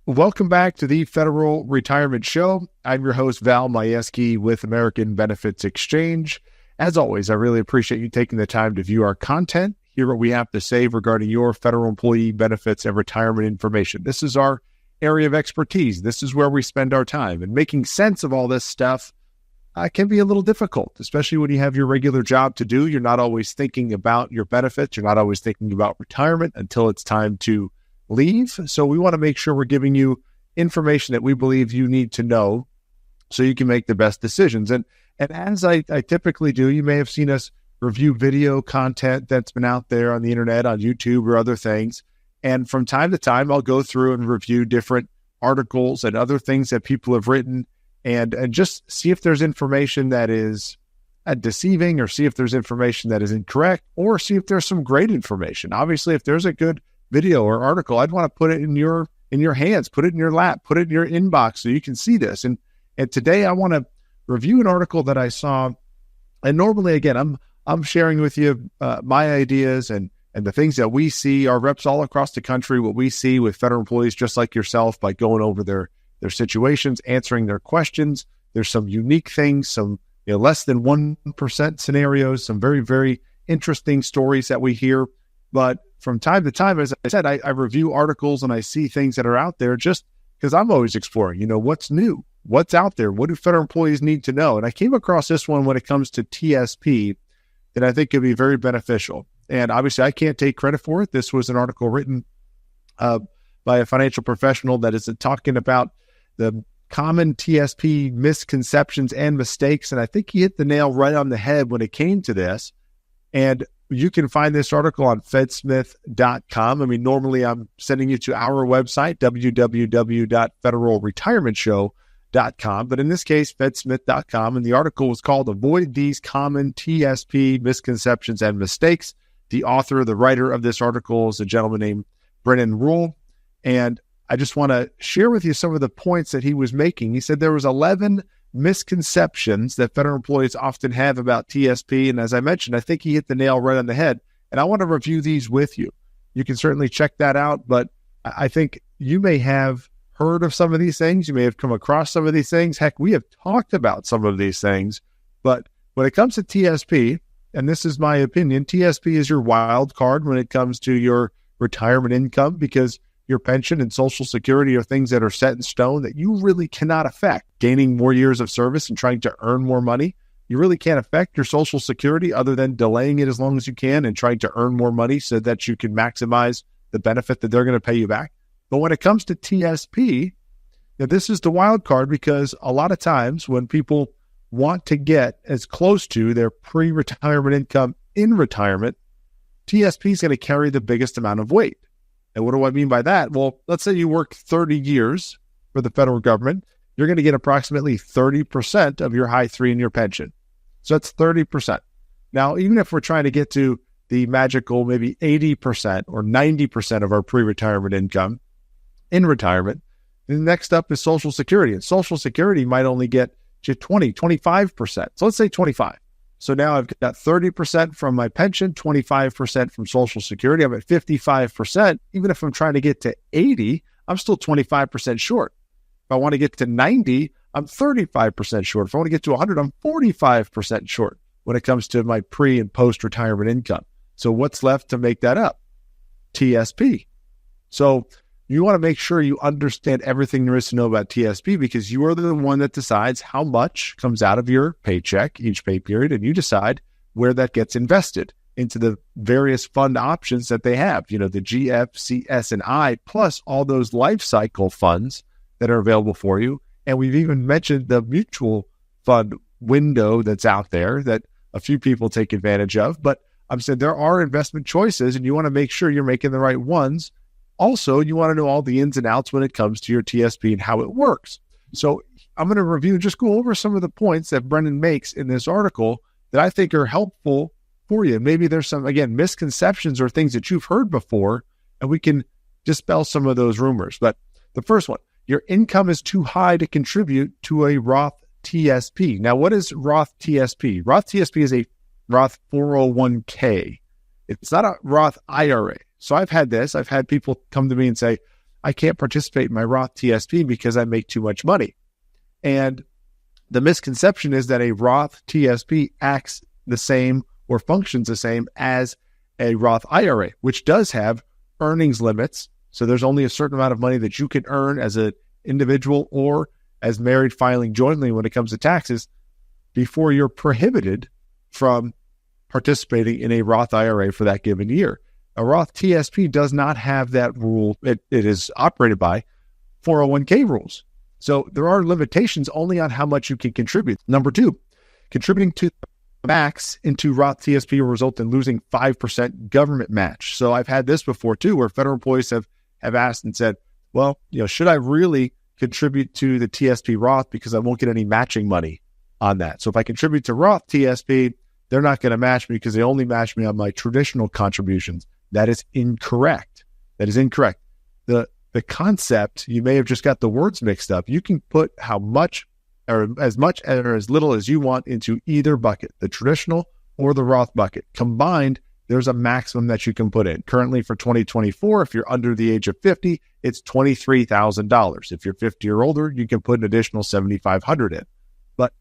Welcome back to the Federal Retirement Show. I'm your host, Val Majewski with American Benefits Exchange. As always, I really appreciate you taking the time to view our content, hear what we have to say regarding your federal employee benefits and retirement information. This is our area of expertise. This is where we spend our time. And making sense of all this stuff can be a little difficult, especially when you have your regular job to do. You're not always thinking about your benefits. You're not always thinking about retirement until it's time to leave. So we want to make sure we're giving you information that we believe you need to know so you can make the best decisions. And as I typically do, you may have seen us review video content that's been out there on the internet, on YouTube or other things. And from time to time, I'll go through and review different articles and other things that people have written and just see if there's information that is deceiving, or see if there's information that is incorrect, or see if there's some great information. Obviously, if there's a good video or article, I'd want to put it in your hands, put it in your lap, put it in your inbox so you can see this. And today I want to review an article that I saw. And normally, again, I'm sharing with you my ideas and the things that we see, our reps all across the country, what we see with federal employees just like yourself, by going over their situations, answering their questions. There's some unique things, some less than 1% scenarios, some very, very interesting stories that we hear. But from time to time, as I said, I review articles and I see things that are out there just because I'm always exploring, what's new, what's out there, what do federal employees need to know? And I came across this one when it comes to TSP that I think could be very beneficial. And obviously, I can't take credit for it. This was an article written by a financial professional that is talking about the common TSP misconceptions and mistakes. And I think he hit the nail right on the head when it came to this. And you can find this article on fedsmith.com. I mean, normally I'm sending you to our website, www.federalretirementshow.com. But in this case, fedsmith.com. And the article was called Avoid These Common TSP Misconceptions and Mistakes. The author, the writer of this article is a gentleman named Brennan Rule. And I just want to share with you some of the points that he was making. He said there was 11 misconceptions that federal employees often have about TSP. And as I mentioned, I think he hit the nail right on the head. And I want to review these with you. You can certainly check that out, but I think you may have heard of some of these things. You may have come across some of these things. Heck, we have talked about some of these things. But when it comes to TSP, and this is my opinion, TSP is your wild card when it comes to your retirement income, because your pension and Social Security are things that are set in stone that you really cannot affect. Gaining more years of service and trying to earn more money, you really can't affect your Social Security other than delaying it as long as you can and trying to earn more money so that you can maximize the benefit that they're going to pay you back. But when it comes to TSP, this is the wild card, because a lot of times when people want to get as close to their pre-retirement income in retirement, TSP is going to carry the biggest amount of weight. And what do I mean by that? Well, let's say you work 30 years for the federal government. You're going to get approximately 30% of your high three in your pension. So that's 30%. Now, even if we're trying to get to the magical maybe 80% or 90% of our pre-retirement income in retirement, the next up is Social Security. And Social Security might only get to 25%. So let's say 25. So now I've got 30% from my pension, 25% from Social Security. I'm at 55%. Even if I'm trying to get to 80, I'm still 25% short. If I want to get to 90, I'm 35% short. If I want to get to 100, I'm 45% short when it comes to my pre and post-retirement income. So what's left to make that up? TSP. So you want to make sure you understand everything there is to know about TSP, because you are the one that decides how much comes out of your paycheck each pay period, and you decide where that gets invested into the various fund options that they have, the GF, CS, and I, plus all those life cycle funds that are available for you. And we've even mentioned the mutual fund window that's out there that a few people take advantage of. But I'm saying there are investment choices, and you want to make sure you're making the right ones. Also, you want to know all the ins and outs when it comes to your TSP and how it works. So I'm going to just go over some of the points that Brennan makes in this article that I think are helpful for you. Maybe there's some, again, misconceptions or things that you've heard before, and we can dispel some of those rumors. But the first one, your income is too high to contribute to a Roth TSP. Now, what is Roth TSP? Roth TSP is a Roth 401k. It's not a Roth IRA. So I've had people come to me and say, I can't participate in my Roth TSP because I make too much money. And the misconception is that a Roth TSP acts the same or functions the same as a Roth IRA, which does have earnings limits. So there's only a certain amount of money that you can earn as an individual or as married filing jointly when it comes to taxes before you're prohibited from participating in a Roth IRA for that given year. A Roth TSP does not have that rule. It is operated by 401k rules. So there are limitations only on how much you can contribute. Number two, contributing to the max into Roth TSP will result in losing 5% government match. So I've had this before too, where federal employees have asked and said, well, should I really contribute to the TSP Roth because I won't get any matching money on that. So if I contribute to Roth TSP, they're not going to match me because they only match me on my traditional contributions. That is incorrect. That is incorrect. The concept, you may have just got the words mixed up. You can put how much or as much or as little as you want into either bucket, the traditional or the Roth bucket. Combined, there's a maximum that you can put in. Currently for 2024, if you're under the age of 50, it's $23,000. If you're 50 or older, you can put an additional $7,500 in. But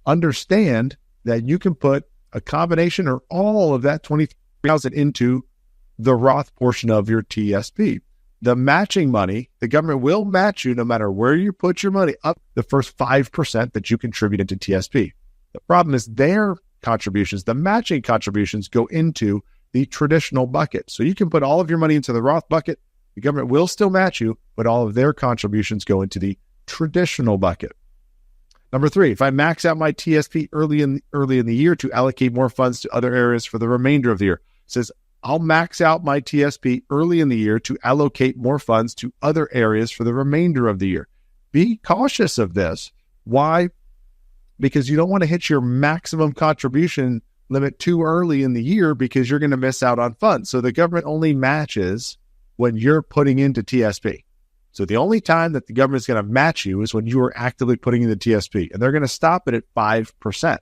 understand that you can put a combination or all of that $23,000 into the Roth portion of your TSP. The matching money, the government will match you no matter where you put your money up the first 5% that you contribute into TSP. The problem is their contributions, the matching contributions go into the traditional bucket. So you can put all of your money into the Roth bucket. The government will still match you, but all of their contributions go into the traditional bucket. Number three, if I max out my TSP early in the year to allocate more funds to other areas for the remainder of the year, it says I'll max out my TSP early in the year to allocate more funds to other areas for the remainder of the year. Be cautious of this. Why? Because you don't want to hit your maximum contribution limit too early in the year because you're going to miss out on funds. So the government only matches when you're putting into TSP. So the only time that the government is going to match you is when you are actively putting in the TSP, and they're going to stop it at 5%.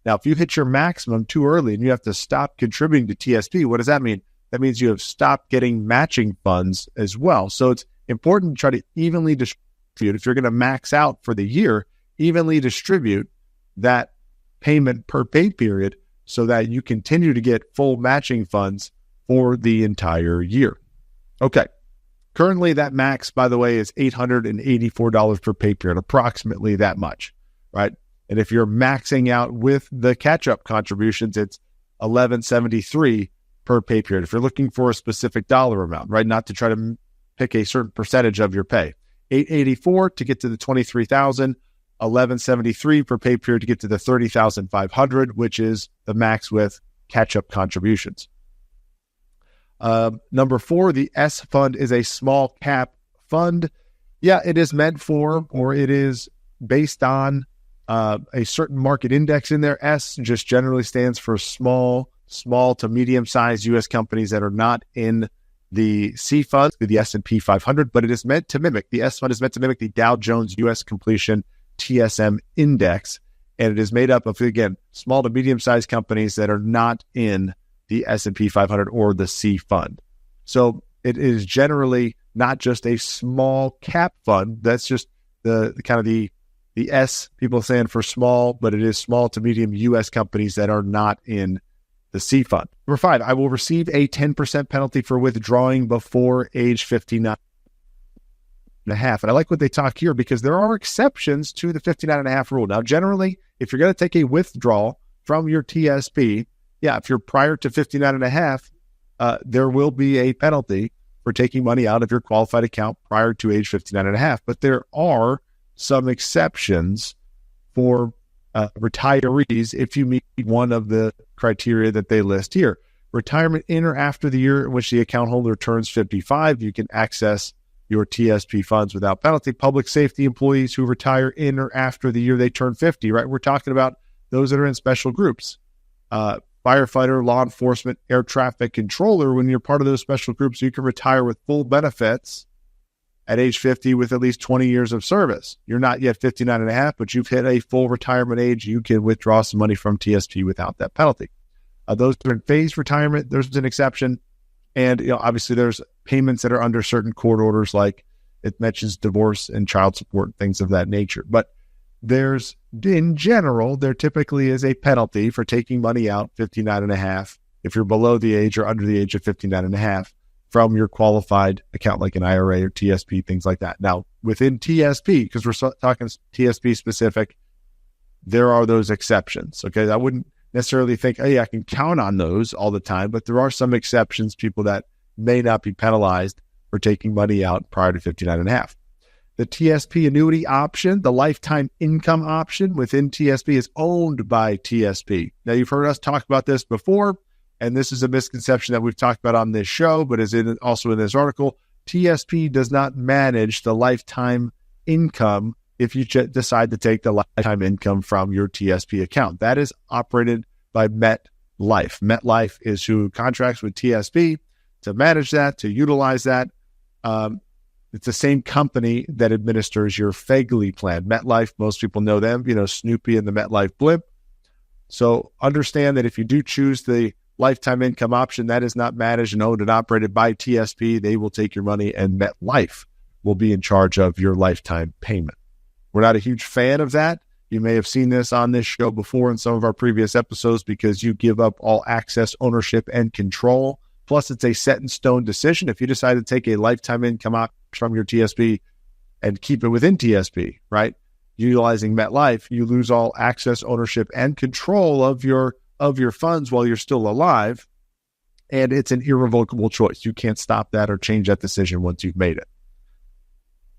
Now, if you hit your maximum too early and you have to stop contributing to TSP, what does that mean? That means you have stopped getting matching funds as well. So it's important to try to evenly distribute. If you're going to max out for the year, evenly distribute that payment per pay period so that you continue to get full matching funds for the entire year. Okay. Currently, that max, by the way, is $884 per pay period, approximately that much, right? And if you're maxing out with the catch-up contributions, it's $1,173 per pay period. If you're looking for a specific dollar amount, right? Not to try to pick a certain percentage of your pay. $884 to get to the $23,000, $1,173 per pay period to get to the $30,500, which is the max with catch-up contributions. Number four, the S fund is a small cap fund. Yeah, it is meant for, or it is based on a certain market index in there. S just generally stands for small to medium-sized U.S. companies that are not in the C fund, the S&P 500, but it is meant to mimic, the S fund is meant to mimic the Dow Jones U.S. Completion TSM Index, and it is made up of, again, small to medium-sized companies that are not in the S&P 500 or the C fund. So it is generally not just a small cap fund. That's just the kind of the S people saying for small, but it is small to medium U.S. companies that are not in the C fund. Number five, I will receive a 10% penalty for withdrawing before age 59 and a half. And I like what they talk here because there are exceptions to the 59 and a half rule. Now, generally, if you're going to take a withdrawal from your TSP, yeah, if you're prior to 59 and a half, there will be a penalty for taking money out of your qualified account prior to age 59 and a half. But there are some exceptions for retirees if you meet one of the criteria that they list here. Retirement in or after the year in which the account holder turns 55, you can access your TSP funds without penalty. Public safety employees who retire in or after the year they turn 50, right? We're talking about those that are in special groups. Firefighter, law enforcement, air traffic controller, when you're part of those special groups, you can retire with full benefits at age 50 with at least 20 years of service. You're not yet 59 and a half, but you've hit a full retirement age. You can withdraw some money from TSP without that penalty. Those that are in phased retirement, there's an exception. And obviously there's payments that are under certain court orders like It mentions divorce and child support, things of that nature. But in general, there typically is a penalty for taking money out 59 and a half if you're below the age or under the age of 59 and a half from your qualified account like an IRA or TSP, things like that. Now, within TSP, because we're talking TSP specific, there are those exceptions. Okay, I wouldn't necessarily think, hey, I can count on those all the time, but there are some exceptions, people that may not be penalized for taking money out prior to 59 and a half. The TSP annuity option, the lifetime income option within TSP is owned by TSP. Now, you've heard us talk about this before, and this is a misconception that we've talked about on this show, but is also in this article. TSP does not manage the lifetime income if you decide to take the lifetime income from your TSP account. That is operated by MetLife. MetLife is who contracts with TSP to manage that, to utilize that. It's the same company that administers your Fegley plan. MetLife, most people know them, Snoopy and the MetLife blimp. So understand that if you do choose the lifetime income option, that is not managed and owned and operated by TSP. They will take your money and MetLife will be in charge of your lifetime payment. We're not a huge fan of that. You may have seen this on this show before in some of our previous episodes because you give up all access, ownership, and control. Plus, it's a set-in-stone decision. If you decide to take a lifetime income option from your TSP and keep it within TSP, right, utilizing MetLife, you lose all access, ownership, and control of your funds while you're still alive, and it's an irrevocable choice. You can't stop that or change that decision once you've made it.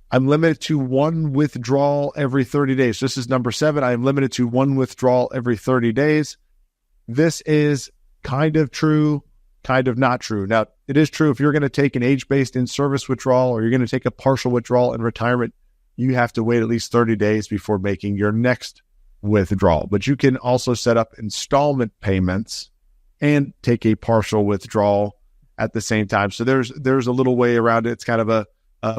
I'm limited to one withdrawal every 30 days. This is number 7. I am limited to one withdrawal every 30 days. This is kind of true, kind of not true. Now, it is true if you're going to take an age-based in-service withdrawal or you're going to take a partial withdrawal in retirement, you have to wait at least 30 days before making your next withdrawal. But you can also set up installment payments and take a partial withdrawal at the same time. So there's a little way around it. It's kind of a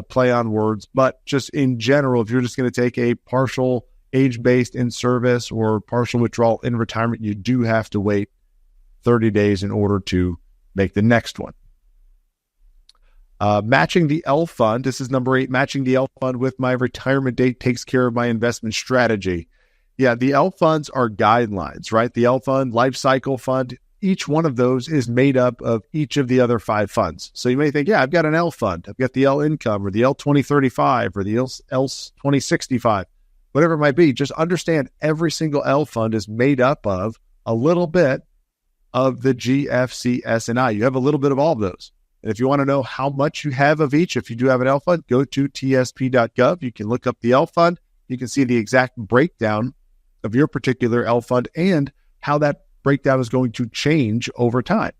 play on words, but just in general, if you're just going to take a partial age-based in-service or partial withdrawal in retirement, you do have to wait 30 days in order to make the next one. Matching the L fund. This is number 8. Matching the L fund with my retirement date takes care of my investment strategy. Yeah, the L funds are guidelines, right? The L fund, life cycle fund, each one of those is made up of each of the other 5 funds. So you may think, yeah, I've got an L fund. I've got the L income or the L 2035 or the L 2065, whatever it might be. Just understand every single L fund is made up of a little bit of the G, F, C, S, and I. You have a little bit of all of those. And if you want to know how much you have of each, if you do have an L fund, go to tsp.gov. You can look up the L fund. You can see the exact breakdown of your particular L fund and how that breakdown is going to change over time.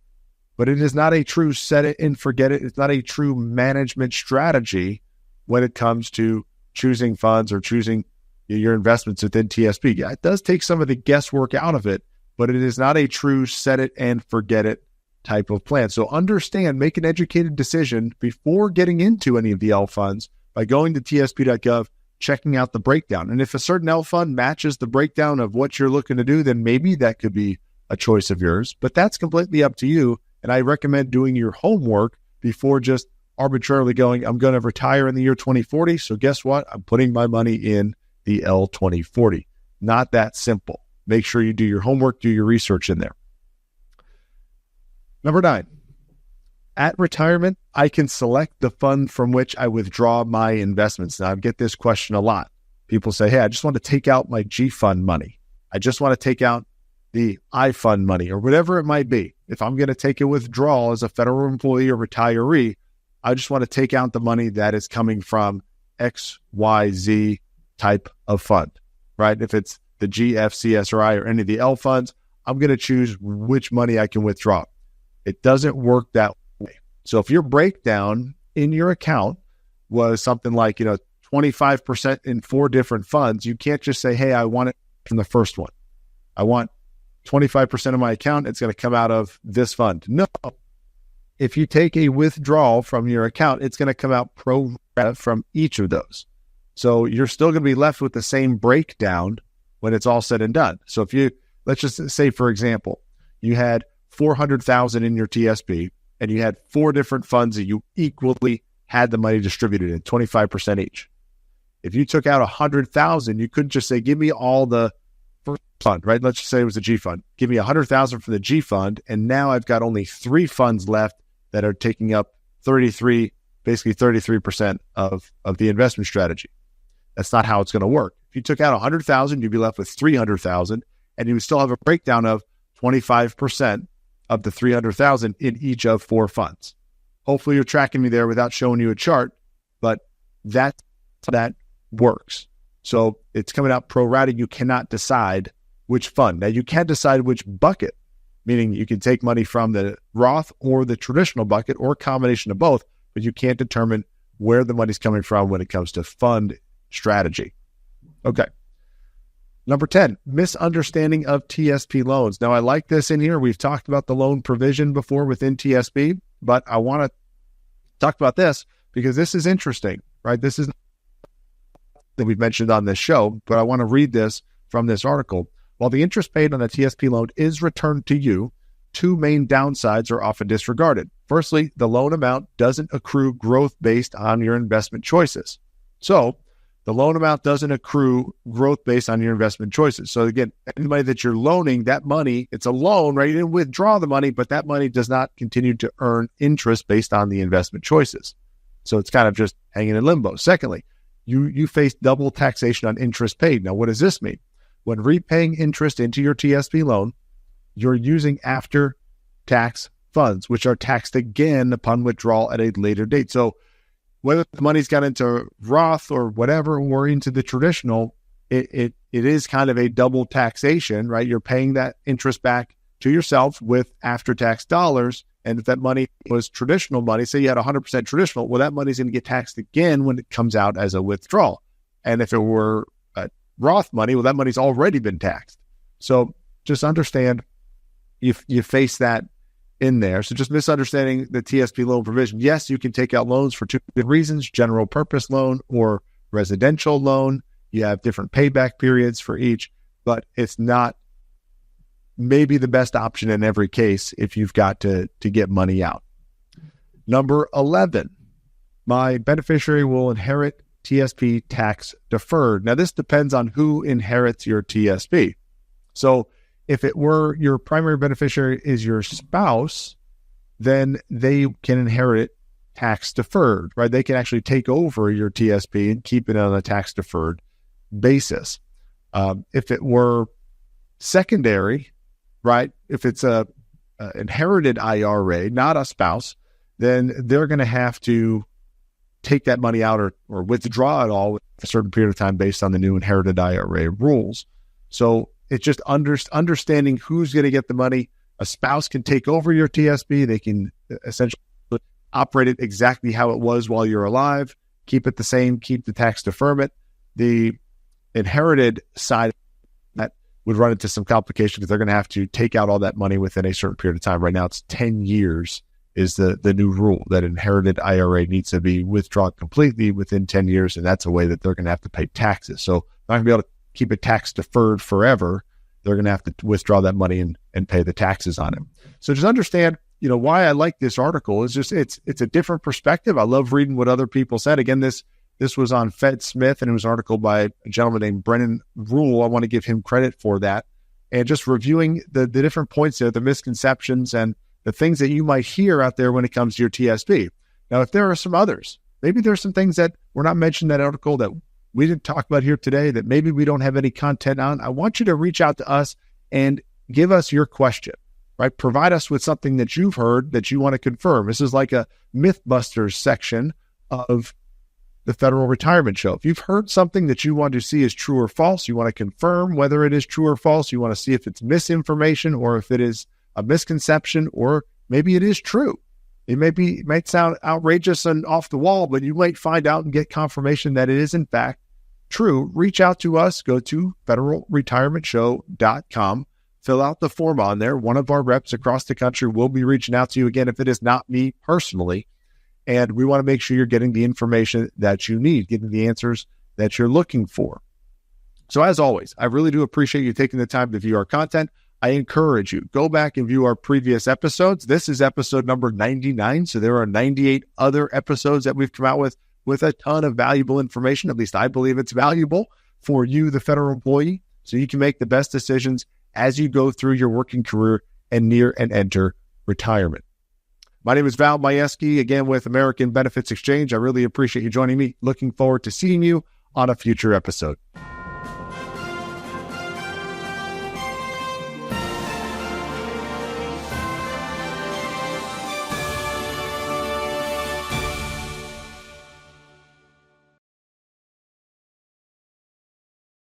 But it is not a true set it and forget it. It's not a true management strategy when it comes to choosing funds or choosing your investments within TSP. Yeah, it does take some of the guesswork out of it, but it is not a true set it and forget it type of plan. So understand, make an educated decision before getting into any of the L funds by going to tsp.gov, checking out the breakdown. And if a certain L fund matches the breakdown of what you're looking to do, then maybe that could be a choice of yours, but that's completely up to you. And I recommend doing your homework before just arbitrarily going, I'm going to retire in the year 2040. So guess what? I'm putting my money in the L 2040. Not that simple. Make sure you do your homework, do your research in there. Number 9, at retirement, I can select the fund from which I withdraw my investments. Now I get this question a lot. People say, hey, I just want to take out my G fund money. I just want to take out the I fund money or whatever it might be. If I'm going to take a withdrawal as a federal employee or retiree, I just want to take out the money that is coming from XYZ type of fund, right? If it's the G, F, C, S, or I, or any of the L funds, I'm going to choose which money I can withdraw. It doesn't work that way. So if your breakdown in your account was something like, 25% in 4 different funds, you can't just say, hey, I want it from the first one. I want 25% of my account, it's going to come out of this fund. No. If you take a withdrawal from your account, it's going to come out pro rata from each of those. So you're still going to be left with the same breakdown when it's all said and done. So if you, let's just say, for example, you had $400,000 in your TSP and you had 4 different funds that you equally had the money distributed in 25% each. If you took out 100,000, you couldn't just say, give me all the first fund, right? Let's just say it was a G fund. Give me 100,000 for the G fund. And now I've got only 3 funds left that are taking up 33% of the investment strategy. That's not how it's going to work. If you took out 100,000, you'd be left with 300,000, and you would still have a breakdown of 25% of the 300,000 in each of 4 funds. Hopefully you're tracking me there without showing you a chart, but that works. So it's coming out pro rata. You cannot decide which fund. Now you can decide which bucket, meaning you can take money from the Roth or the traditional bucket or a combination of both, but you can't determine where the money's coming from when it comes to fund strategy. Okay. Number 10, misunderstanding of TSP loans. Now, I like this in here. We've talked about the loan provision before within TSP, but I want to talk about this because this is interesting, right? This is that we've mentioned on this show, but I want to read this from this article. While the interest paid on a TSP loan is returned to you, 2 main downsides are often disregarded. Firstly, the loan amount doesn't accrue growth based on your investment choices. So the loan amount doesn't accrue growth based on your investment choices. So again, any money that you're loaning, that money, it's a loan, right? You didn't withdraw the money, but that money does not continue to earn interest based on the investment choices. So it's kind of just hanging in limbo. Secondly, you face double taxation on interest paid. Now, what does this mean? When repaying interest into your TSP loan, you're using after-tax funds, which are taxed again upon withdrawal at a later date. So whether the money's got into Roth or whatever, or into the traditional, it is kind of a double taxation, right? You're paying that interest back to yourself with after-tax dollars. And if that money was traditional money, say you had 100% traditional, well, that money's going to get taxed again when it comes out as a withdrawal. And if it were Roth money, well, that money's already been taxed. So just understand you face that in there. So just misunderstanding the TSP loan provision. Yes, you can take out loans for 2 different reasons, general purpose loan or residential loan. You have different payback periods for each, but it's not maybe the best option in every case if you've got to get money out. Number 11, my beneficiary will inherit TSP tax deferred. Now, this depends on who inherits your TSP. So if it were your primary beneficiary is your spouse, then they can inherit it tax deferred, right? They can actually take over your TSP and keep it on a tax deferred basis. If it were secondary, right? If it's a inherited IRA, not a spouse, then they're going to have to take that money out or withdraw it all with a certain period of time based on the new inherited IRA rules. So it's just understanding who's going to get the money. A spouse can take over your TSP. They can essentially operate it exactly how it was while you're alive, keep it the same, keep the tax deferment. The inherited side that would run into some complications because they're going to have to take out all that money within a certain period of time. Right now, it's 10 years is the new rule that inherited IRA needs to be withdrawn completely within 10 years, and that's a way that they're going to have to pay taxes. So they're not going to be able to keep it tax deferred forever. They're going to have to withdraw that money and pay the taxes on it. So just understand, why I like this article is just it's a different perspective. I love reading what other people said. Again, this was on Fed Smith, and it was an article by a gentleman named Brennan Rule. I want to give him credit for that. And just reviewing the different points there, the misconceptions and the things that you might hear out there when it comes to your TSP. Now, if there are some others, maybe there's some things that were not mentioned in that article that we didn't talk about here today that maybe we don't have any content on, I want you to reach out to us and give us your question, right? Provide us with something that you've heard that you want to confirm. This is like a Mythbusters section of the Federal Retirement Show. If you've heard something that you want to see is true or false, you want to confirm whether it is true or false, you want to see if it's misinformation or if it is a misconception, or maybe it is true. It might sound outrageous and off the wall, but you might find out and get confirmation that it is in fact true. Reach out to us. Go to federalretirementshow.com. Fill out the form on there. One of our reps across the country will be reaching out to you again if it is not me personally. And we want to make sure you're getting the information that you need, getting the answers that you're looking for. So as always, I really do appreciate you taking the time to view our content. I encourage you, go back and view our previous episodes. This is episode number 99. So there are 98 other episodes that we've come out with a ton of valuable information. At least I believe it's valuable for you, the federal employee, so you can make the best decisions as you go through your working career and near and enter retirement. My name is Val Majewski, again with American Benefits Exchange. I really appreciate you joining me. Looking forward to seeing you on a future episode.